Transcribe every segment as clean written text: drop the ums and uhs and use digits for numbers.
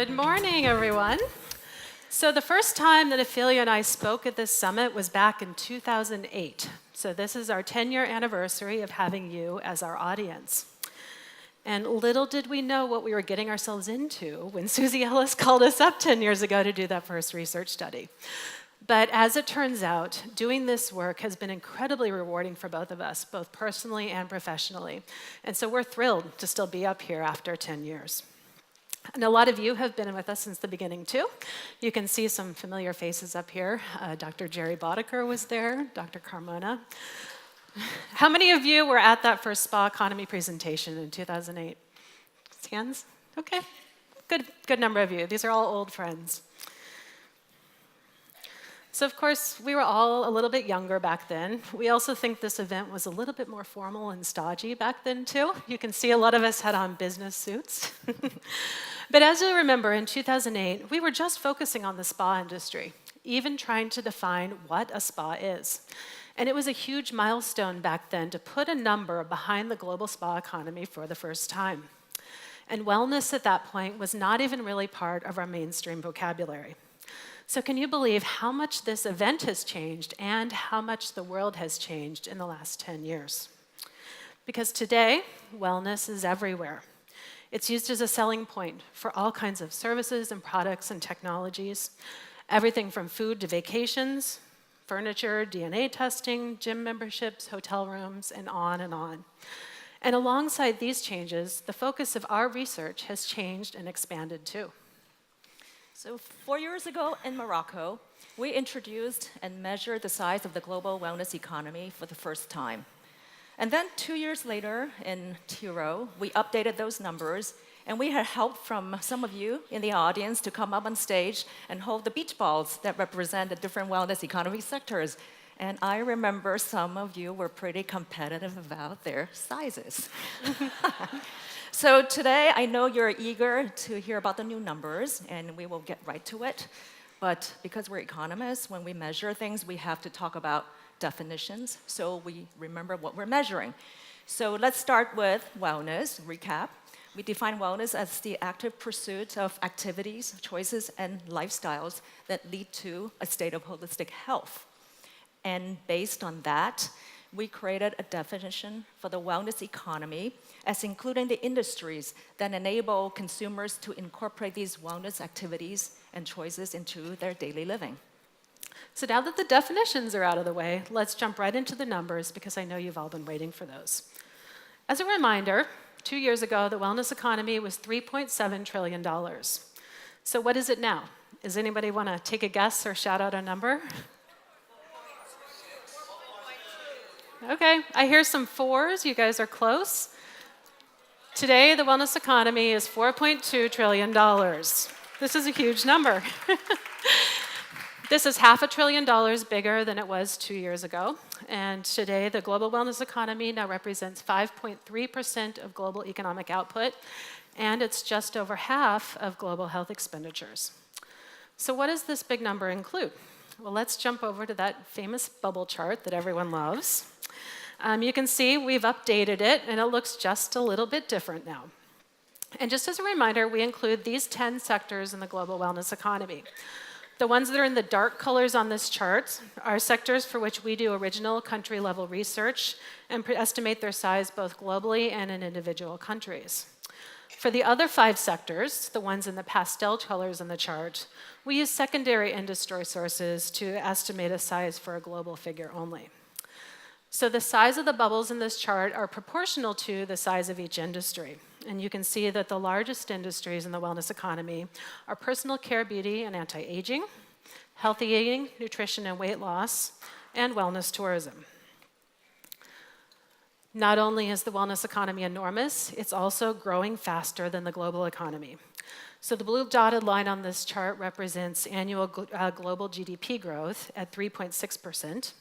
Good morning, everyone. So the first time that Ophelia and I spoke at this summit was back in 2008. So this is our 10-year anniversary of having you as our audience. And little did we know what we were getting ourselves into when Susie Ellis called us up 10 years ago to do that first research study. But as it turns out, doing this work has been incredibly rewarding for both of us, both personally and professionally. And so we're thrilled to still be up here after 10 years. And a lot of you have been with us since the beginning, too. You can see some familiar faces up here. Dr. Jerry Boddicker was there, Dr. Carmona. How many of you were at that first spa economy presentation in 2008? Hands? Okay, good number of you. These are all old friends. So of course, we were all a little bit younger back then. We also think this event was a little bit more formal and stodgy back then too. You can see a lot of us had on business suits. But as you remember, in 2008, we were just focusing on the spa industry, even trying to define what a spa is. And it was a huge milestone back then to put a number behind the global spa economy for the first time. And wellness at that point was not even really part of our mainstream vocabulary. So can you believe how much this event has changed and how much the world has changed in the last 10 years? Because today, wellness is everywhere. It's used as a selling point for all kinds of services and products and technologies, everything from food to vacations, furniture, DNA testing, gym memberships, hotel rooms, and on and on. And alongside these changes, the focus of our research has changed and expanded too. So 4 years ago in Morocco, we introduced and measured the size of the global wellness economy for the first time. And then 2 years later in Tiro, we updated those numbers, and we had help from some of you in the audience to come up on stage and hold the beach balls that represent the different wellness economy sectors. And I remember some of you were pretty competitive about their sizes. So today, I know you're eager to hear about the new numbers, and we will get right to it. But because we're economists, when we measure things, we have to talk about definitions, so we remember what we're measuring. So let's start with wellness, recap. We define wellness as the active pursuit of activities, choices, and lifestyles that lead to a state of holistic health. And based on that, we created a definition for the wellness economy as including the industries that enable consumers to incorporate these wellness activities and choices into their daily living. So now that the definitions are out of the way, let's jump right into the numbers because I know you've all been waiting for those. As a reminder, 2 years ago, the wellness economy was $3.7 trillion. So what is it now? Does anybody want to take a guess or shout out a number? Okay, I hear some fours. You guys are close. Today, the wellness economy is $4.2 trillion. This is a huge number. This is $500 billion bigger than it was 2 years ago. And today, the global wellness economy now represents 5.3% of global economic output, and it's just over half of global health expenditures. So what does this big number include? Well, let's jump over to that famous bubble chart that everyone loves. You can see we've updated it, and it looks just a little bit different now. And just as a reminder, we include these 10 sectors in the global wellness economy. The ones that are in the dark colors on this chart are sectors for which we do original country-level research and estimate their size both globally and in individual countries. For the other 5 sectors, the ones in the pastel colors in the chart, we use secondary industry sources to estimate a size for a global figure only. So the size of the bubbles in this chart are proportional to the size of each industry. And you can see that the largest industries in the wellness economy are personal care, beauty, and anti-aging, healthy eating, nutrition and weight loss, and wellness tourism. Not only is the wellness economy enormous, it's also growing faster than the global economy. So the blue dotted line on this chart represents annual global GDP growth at 3.6%.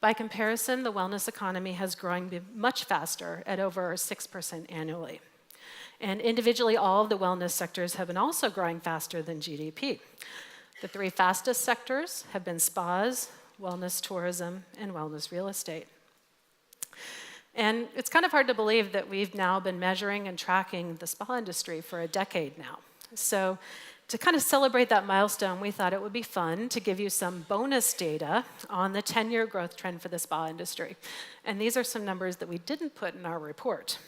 By comparison, the wellness economy has grown much faster at over 6% annually. And individually, all of the wellness sectors have been also growing faster than GDP. The 3 fastest sectors have been spas, wellness tourism, and wellness real estate. And it's kind of hard to believe that we've now been measuring and tracking the spa industry for a decade now. So To kind of celebrate that milestone, we thought it would be fun to give you some bonus data on the 10-year growth trend for the spa industry. And these are some numbers that we didn't put in our report.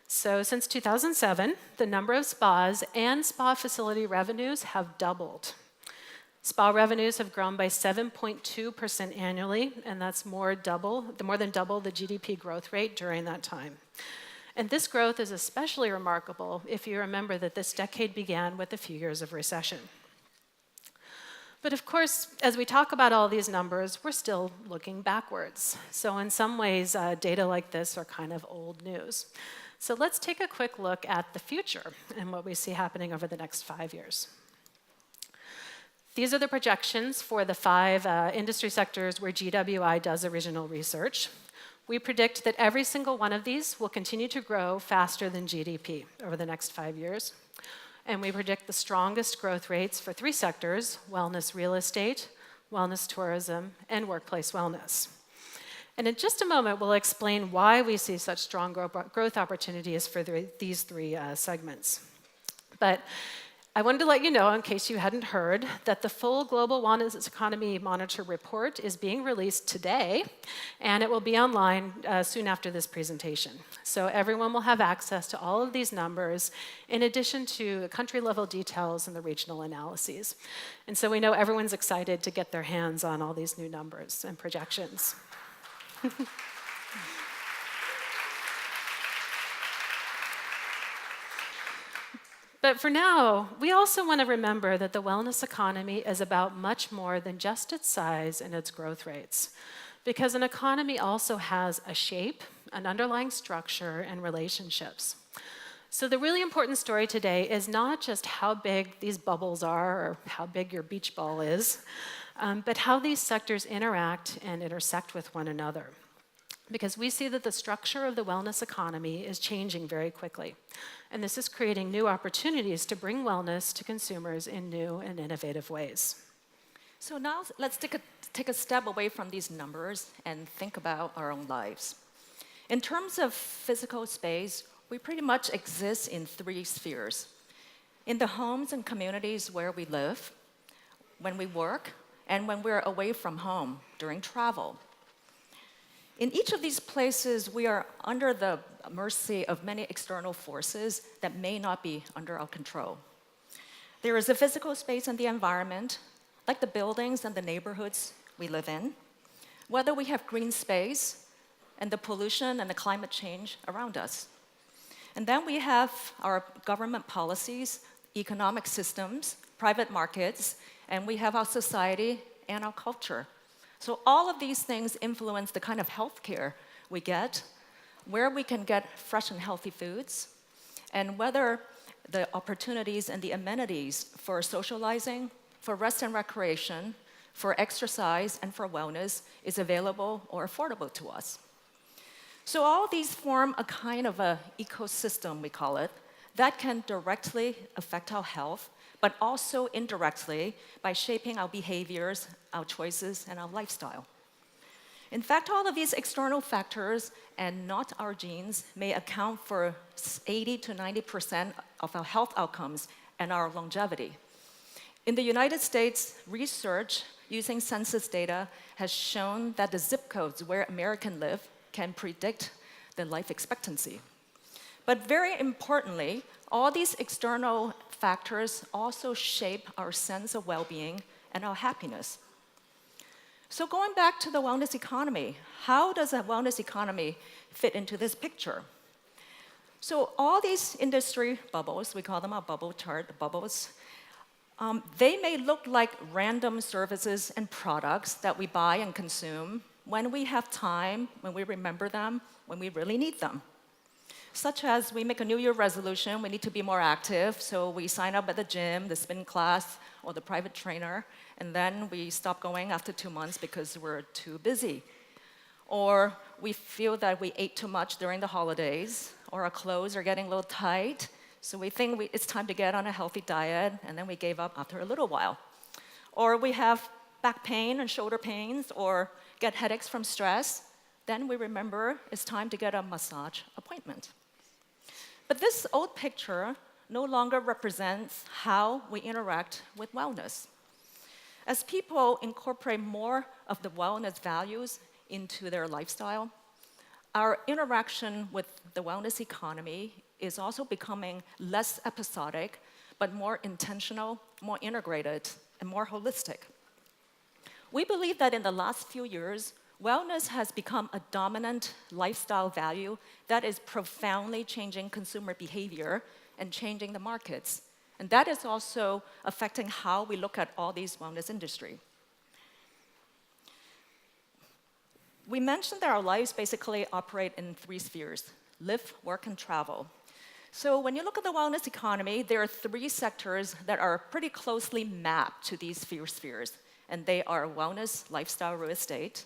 So since 2007, the number of spas and spa facility revenues have doubled. Spa revenues have grown by 7.2% annually, and that's more than double the GDP growth rate during that time. And this growth is especially remarkable if you remember that this decade began with a few years of recession. But of course, as we talk about all these numbers, we're still looking backwards. So in some ways, data like this are kind of old news. So let's take a quick look at the future and what we see happening over the next 5 years. These are the projections for the 5 industry sectors where GWI does original research. We predict that every single one of these will continue to grow faster than GDP over the next 5 years. And we predict the strongest growth rates for 3 sectors: wellness real estate, wellness tourism, and workplace wellness. And in just a moment, we'll explain why we see such strong growth opportunities for these 3 segments. But I wanted to let you know, in case you hadn't heard, that the full Global Wellness Economy Monitor report is being released today, and it will be online soon after this presentation. So everyone will have access to all of these numbers, in addition to the country-level details and the regional analyses. And so we know everyone's excited to get their hands on all these new numbers and projections. But for now, we also want to remember that the wellness economy is about much more than just its size and its growth rates, because an economy also has a shape, an underlying structure, and relationships. So the really important story today is not just how big these bubbles are or how big your beach ball is, but how these sectors interact and intersect with one another. Because we see that the structure of the wellness economy is changing very quickly. And this is creating new opportunities to bring wellness to consumers in new and innovative ways. So now let's take a step away from these numbers and think about our own lives. In terms of physical space, we pretty much exist in 3 spheres: in the homes and communities where we live, when we work, and when we're away from home during travel. In each of these places, we are under the mercy of many external forces that may not be under our control. There is a physical space in the environment, like the buildings and the neighborhoods we live in, whether we have green space and the pollution and the climate change around us. And then we have our government policies, economic systems, private markets, and we have our society and our culture. So all of these things influence the kind of healthcare we get, where we can get fresh and healthy foods, and whether the opportunities and the amenities for socializing, for rest and recreation, for exercise, and for wellness is available or affordable to us. So all these form a kind of an ecosystem, we call it, that can directly affect our health, but also indirectly by shaping our behaviors, our choices, and our lifestyle. In fact, all of these external factors, and not our genes, may account for 80 to 90% of our health outcomes and our longevity. In the United States, research using census data has shown that the zip codes where Americans live can predict the life expectancy. But very importantly, all these external factors also shape our sense of well-being and our happiness. So going back to the wellness economy, how does a wellness economy fit into this picture? So all these industry bubbles, we call them our bubble chart bubbles, they may look like random services and products that we buy and consume when we have time, when we remember them, when we really need them. Such as we make a New Year resolution, we need to be more active, so we sign up at the gym, the spin class, or the private trainer, and then we stop going after 2 months because we're too busy. Or we feel that we ate too much during the holidays, or our clothes are getting a little tight, so we think it's time to get on a healthy diet, and then we gave up after a little while. Or we have back pain and shoulder pains, or get headaches from stress, then we remember it's time to get a massage appointment. But this old picture no longer represents how we interact with wellness. As people incorporate more of the wellness values into their lifestyle, our interaction with the wellness economy is also becoming less episodic, but more intentional, more integrated, and more holistic. We believe that in the last few years, wellness has become a dominant lifestyle value that is profoundly changing consumer behavior and changing the markets. And that is also affecting how we look at all these wellness industry. We mentioned that our lives basically operate in 3 spheres: live, work, and travel. So when you look at the wellness economy, there are 3 sectors that are pretty closely mapped to these 4 spheres. And they are wellness, lifestyle, real estate,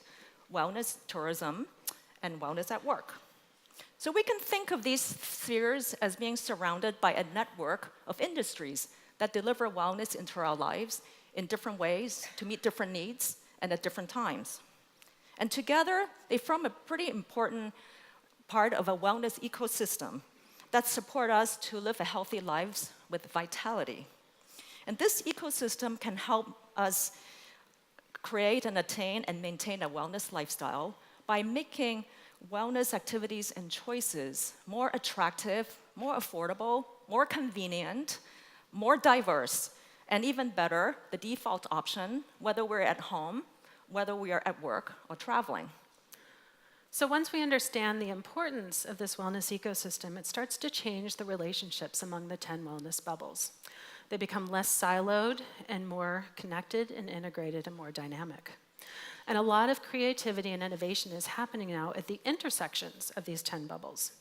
wellness, tourism, and wellness at work. So we can think of these spheres as being surrounded by a network of industries that deliver wellness into our lives in different ways to meet different needs and at different times. And together, they form a pretty important part of a wellness ecosystem that support us to live a healthy lives with vitality. And this ecosystem can help us create and attain and maintain a wellness lifestyle by making wellness activities and choices more attractive, more affordable, more convenient, more diverse, and even better, the default option, whether we're at home, whether we are at work or traveling. So once we understand the importance of this wellness ecosystem, it starts to change the relationships among the 10 wellness bubbles. They become less siloed and more connected and integrated and more dynamic. And a lot of creativity and innovation is happening now at the intersections of these 10 bubbles.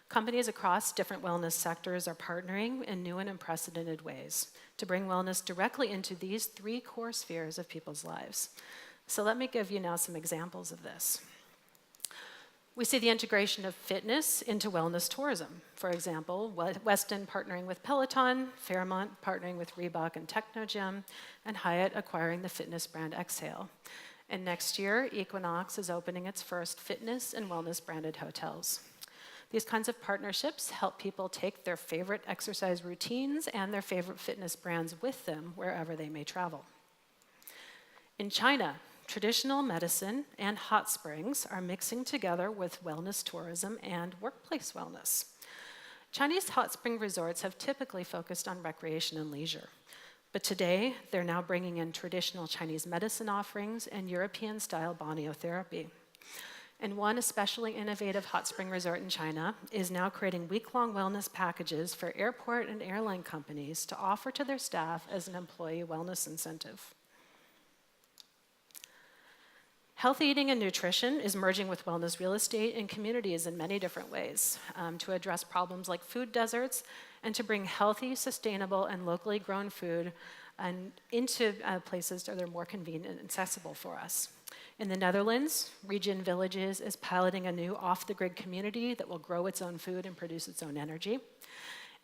Companies across different wellness sectors are partnering in new and unprecedented ways to bring wellness directly into these 3 core spheres of people's lives. So let me give you now some examples of this. We see the integration of fitness into wellness tourism. For example, Westin partnering with Peloton, Fairmont partnering with Reebok and Technogym, and Hyatt acquiring the fitness brand Exhale. And next year, Equinox is opening its first fitness and wellness branded hotels. These kinds of partnerships help people take their favorite exercise routines and their favorite fitness brands with them wherever they may travel. In China, traditional medicine and hot springs are mixing together with wellness tourism and workplace wellness. Chinese hot spring resorts have typically focused on recreation and leisure, but today they're now bringing in traditional Chinese medicine offerings and European-style balneotherapy. And one especially innovative hot spring resort in China is now creating week-long wellness packages for airport and airline companies to offer to their staff as an employee wellness incentive. Healthy eating and nutrition is merging with wellness real estate and communities in many different ways to address problems like food deserts and to bring healthy, sustainable, and locally grown food into places that are more convenient and accessible for us. In the Netherlands, Region Villages is piloting a new off-the-grid community that will grow its own food and produce its own energy.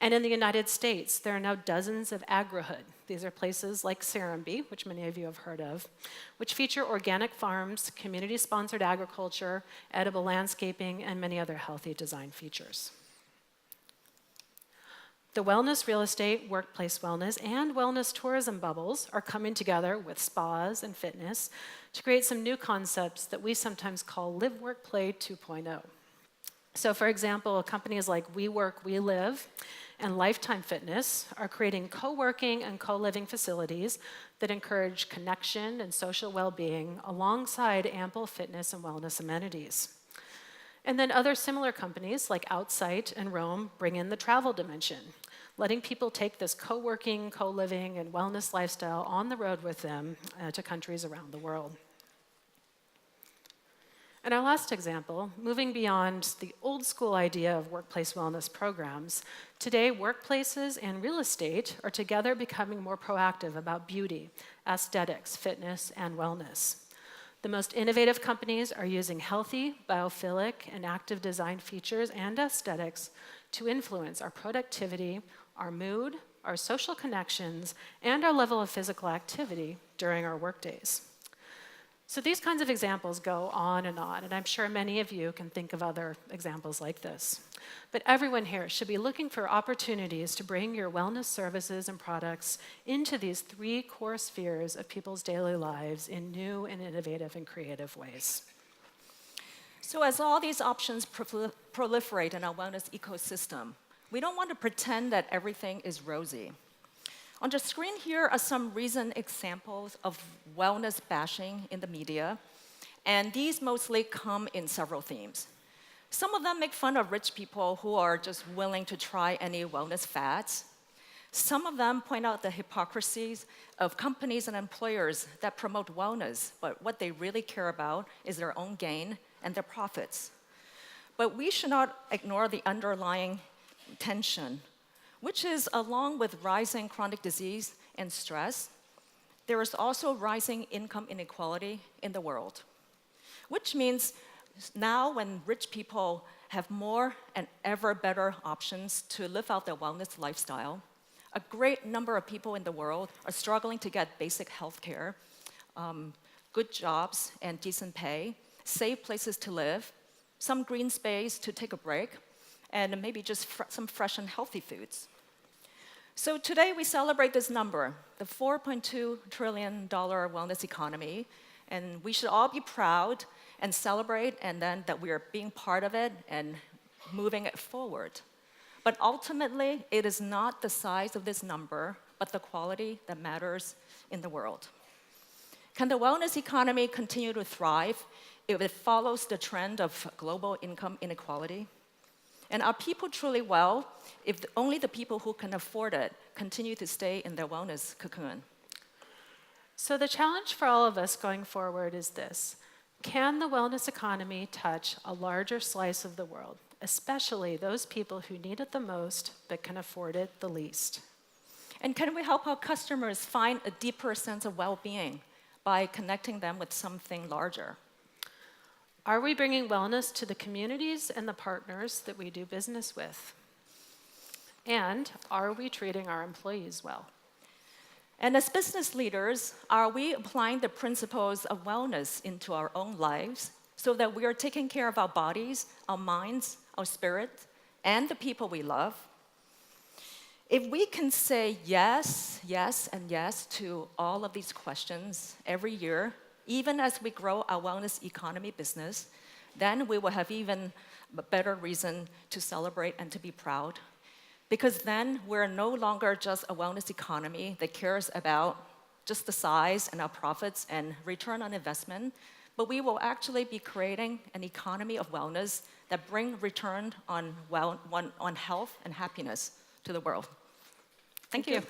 And in the United States, there are now dozens of agrohood. These are places like Serenbe, which many of you have heard of, which feature organic farms, community-sponsored agriculture, edible landscaping, and many other healthy design features. The wellness real estate, workplace wellness, and wellness tourism bubbles are coming together with spas and fitness to create some new concepts that we sometimes call Live, Work, Play 2.0. So for example, companies like We Work, We Live and Lifetime Fitness are creating co-working and co-living facilities that encourage connection and social well-being alongside ample fitness and wellness amenities. And then other similar companies like Outsite and Roam bring in the travel dimension, letting people take this co-working, co-living, and wellness lifestyle on the road with them to countries around the world. And our last example, moving beyond the old school idea of workplace wellness programs, today workplaces and real estate are together becoming more proactive about beauty, aesthetics, fitness, and wellness. The most innovative companies are using healthy, biophilic, and active design features and aesthetics to influence our productivity, our mood, our social connections, and our level of physical activity during our workdays. So these kinds of examples go on, and I'm sure many of you can think of other examples like this. But everyone here should be looking for opportunities to bring your wellness services and products into these 3 core spheres of people's daily lives in new and innovative and creative ways. So as all these options proliferate in our wellness ecosystem, we don't want to pretend that everything is rosy. On the screen here are some recent examples of wellness bashing in the media, and these mostly come in several themes. Some of them make fun of rich people who are just willing to try any wellness fads. Some of them point out the hypocrisies of companies and employers that promote wellness, but what they really care about is their own gain and their profits. But we should not ignore the underlying tension, which is, along with rising chronic disease and stress, there is also rising income inequality in the world. Which means now when rich people have more and ever better options to live out their wellness lifestyle, a great number of people in the world are struggling to get basic health care, good jobs and decent pay, safe places to live, some green space to take a break, and maybe just some fresh and healthy foods. So today we celebrate this number, the $4.2 trillion wellness economy, and we should all be proud and celebrate, and then that we are being part of it and moving it forward. But ultimately, it is not the size of this number, but the quality that matters in the world. Can the wellness economy continue to thrive if it follows the trend of global income inequality? And are people truly well if only the people who can afford it continue to stay in their wellness cocoon? So the challenge for all of us going forward is this: can the wellness economy touch a larger slice of the world, especially those people who need it the most but can afford it the least? And can we help our customers find a deeper sense of well-being by connecting them with something larger? Are we bringing wellness to the communities and the partners that we do business with? And are we treating our employees well? And as business leaders, are we applying the principles of wellness into our own lives so that we are taking care of our bodies, our minds, our spirit, and the people we love? If we can say yes, yes, and yes to all of these questions every year, even as we grow our wellness economy business, then we will have even a better reason to celebrate and to be proud. Because then we're no longer just a wellness economy that cares about just the size and our profits and return on investment, but we will actually be creating an economy of wellness that bring return on health and happiness to the world. Thank you.